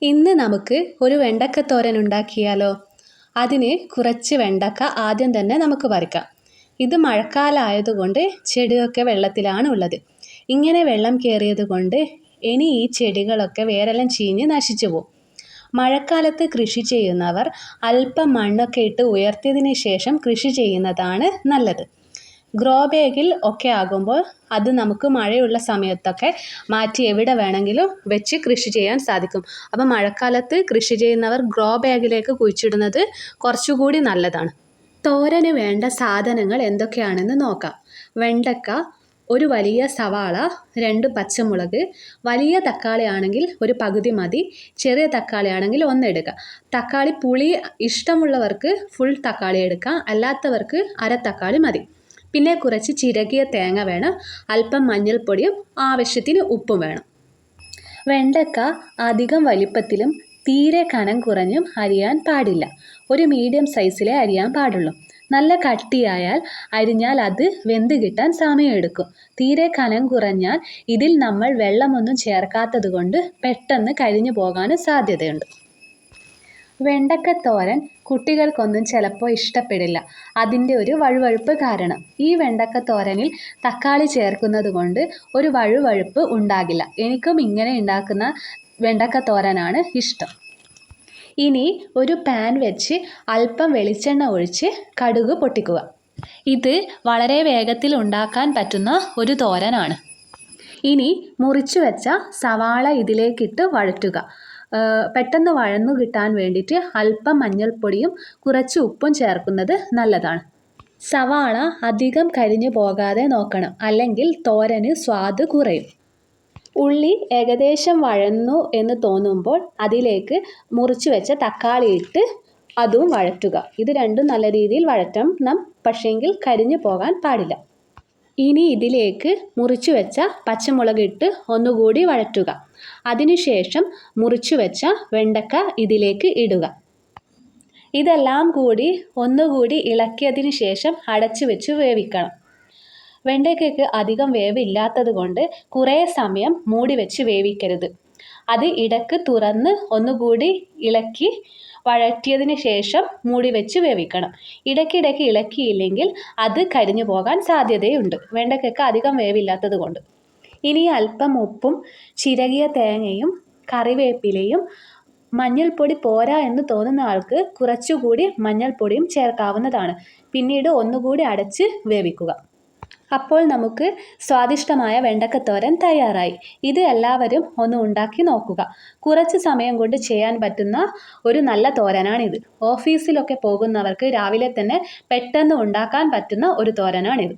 ഇന്ന് നമുക്ക് ഒരു വെണ്ടക്കത്തോരൻ ഉണ്ടാക്കിയാലോ? അതിന് കുറച്ച് വെണ്ടക്ക ആദ്യം തന്നെ നമുക്ക് പറിക്കാം. ഇത് മഴക്കാലമായതുകൊണ്ട് ചെടിയൊക്കെ വെള്ളത്തിലാണ് ഉള്ളത്. ഇങ്ങനെ വെള്ളം കയറിയത് കൊണ്ട് ഇനി ഈ ചെടികളൊക്കെ വേരെല്ലാം ചീഞ്ഞ് നശിച്ചു പോകും. മഴക്കാലത്ത് കൃഷി ചെയ്യുന്നവർ അല്പം മണ്ണൊക്കെ ഇട്ട് ഉയർത്തിയതിന് ശേഷം കൃഷി ചെയ്യുന്നതാണ് നല്ലത്. ഗ്രോ ബാഗിൽ ഒക്കെ ആകുമ്പോൾ അത് നമുക്ക് മഴയുള്ള സമയത്തൊക്കെ മാറ്റി എവിടെ വേണമെങ്കിലും വെച്ച് കൃഷി ചെയ്യാൻ സാധിക്കും. അപ്പോൾ മഴക്കാലത്ത് കൃഷി ചെയ്യുന്നവർ ഗ്രോ ബാഗിലേക്ക് കുഴിച്ചിടുന്നത് കുറച്ചുകൂടി നല്ലതാണ്. തോരന് വേണ്ട സാധനങ്ങൾ എന്തൊക്കെയാണെന്ന് നോക്കാം. വെണ്ടക്ക, ഒരു വലിയ സവാള, 2 പച്ചമുളക്, വലിയ തക്കാളി ആണെങ്കിൽ ഒരു പകുതി മതി, ചെറിയ തക്കാളി ആണെങ്കിൽ 1 എടുക്കുക. തക്കാളി പുളി ഇഷ്ടമുള്ളവർക്ക് ഫുൾ തക്കാളി എടുക്കാം, അല്ലാത്തവർക്ക് അര തക്കാളി മതി. പിന്നെ കുറച്ച് ചിരകിയ തേങ്ങ വേണം, അല്പം മഞ്ഞൾപ്പൊടിയും ആവശ്യത്തിന് ഉപ്പും വേണം. വെണ്ടക്ക അധികം വലിപ്പത്തിലും തീരെ കനം കുറഞ്ഞും അരിയാൻ പാടില്ല. ഒരു മീഡിയം സൈസിലേ അരിയാൻ പാടുള്ളൂ. നല്ല കട്ടിയായാൽ അരിഞ്ഞാൽ അത് വെന്ത് കിട്ടാൻ സമയമെടുക്കും. തീരെ കനം കുറഞ്ഞാൽ ഇതിൽ നമ്മൾ വെള്ളമൊന്നും ചേർക്കാത്തത് കൊണ്ട് പെട്ടെന്ന് കരിഞ്ഞു പോകാനും സാധ്യതയുണ്ട്. വെണ്ടക്കത്തോരൻ കുട്ടികൾക്കൊന്നും ചിലപ്പോൾ ഇഷ്ടപ്പെടില്ല. അതിൻ്റെ ഒരു വഴുവഴുപ്പ് കാരണം. ഈ വെണ്ടക്കത്തോരനിൽ തക്കാളി ചേർക്കുന്നത് കൊണ്ട് ഒരു വഴുവഴുപ്പ് ഉണ്ടാകില്ല. എനിക്കും ഇങ്ങനെ ഉണ്ടാക്കുന്ന വെണ്ടക്കത്തോരനാണ് ഇഷ്ടം. ഇനി ഒരു പാൻ വെച്ച് അല്പം വെളിച്ചെണ്ണ ഒഴിച്ച് കടുക് പൊട്ടിക്കുക. ഇത് വളരെ വേഗത്തിൽ ഉണ്ടാക്കാൻ പറ്റുന്ന ഒരു തോരനാണ്. ഇനി മുറിച്ചു വെച്ച സവാള ഇതിലേക്കിട്ട് വഴറ്റുക. പെട്ടെന്ന് വഴന്നു കിട്ടാൻ വേണ്ടിയിട്ട് അല്പം മഞ്ഞൾപ്പൊടിയും കുറച്ച് ഉപ്പും ചേർക്കുന്നത് നല്ലതാണ്. സവാള അധികം കരിഞ്ഞു പോകാതെ നോക്കണം, അല്ലെങ്കിൽ തോരന് സ്വാദ് കുറയും. ഉള്ളി ഏകദേശം വഴന്നു എന്ന് തോന്നുമ്പോൾ അതിലേക്ക് മുറിച്ചു വെച്ച തക്കാളി ഇട്ട് അതും വഴറ്റുക. ഇത് രണ്ടും നല്ല രീതിയിൽ വഴറ്റണം, പക്ഷേങ്കിൽ കരിഞ്ഞു പോകാൻ പാടില്ല. ഇനി ഇതിലേക്ക് മുറിച്ചു വെച്ച പച്ചമുളക് ഇട്ട് ഒന്നുകൂടി വഴറ്റുക. അതിനുശേഷം മുറിച്ചു വെച്ച വെണ്ടക്ക ഇതിലേക്ക് ഇടുക. ഇതെല്ലാം കൂടി ഒന്നുകൂടി ഇളക്കിയതിന് ശേഷം അടച്ചു വെച്ച് വേവിക്കണം. വെണ്ടയ്ക്കയ്ക്ക് അധികം വേവില്ലാത്തത് കൊണ്ട് കുറേ സമയം മൂടി വെച്ച് വേവിക്കരുത്. അത് ഇടയ്ക്ക് തുറന്ന് ഒന്നുകൂടി ഇളക്കി വഴറ്റിയതിന് ശേഷം മൂടി വെച്ച് വേവിക്കണം. ഇടയ്ക്കിടയ്ക്ക് ഇളക്കിയില്ലെങ്കിൽ അത് കരിഞ്ഞു പോകാൻ സാധ്യതയുണ്ട്, വെണ്ടയ്ക്കയ്ക്ക് അധികം വേവില്ലാത്തത് കൊണ്ട്. ഇനി അല്പം ഉപ്പും ചിരകിയ തേങ്ങയും കറിവേപ്പിലയും, മഞ്ഞൾപ്പൊടി പോരാ എന്ന് തോന്നുന്ന ആൾക്ക് കുറച്ചുകൂടി മഞ്ഞൾപ്പൊടിയും ചേർക്കാവുന്നതാണ്. പിന്നീട് ഒന്നുകൂടി അടച്ച് വേവിക്കുക. അപ്പോൾ നമുക്ക് സ്വാദിഷ്ടമായ വെണ്ടക്കത്തോരൻ തയ്യാറായി. ഇത് എല്ലാവരും ഒന്ന് ഉണ്ടാക്കി നോക്കുക. കുറച്ച് സമയം കൊണ്ട് ചെയ്യാൻ പറ്റുന്ന ഒരു നല്ല തോരനാണിത്. ഓഫീസിലൊക്കെ പോകുന്നവർക്ക് രാവിലെ തന്നെ പെട്ടെന്ന് ഉണ്ടാക്കാൻ പറ്റുന്ന ഒരു തോരനാണിത്.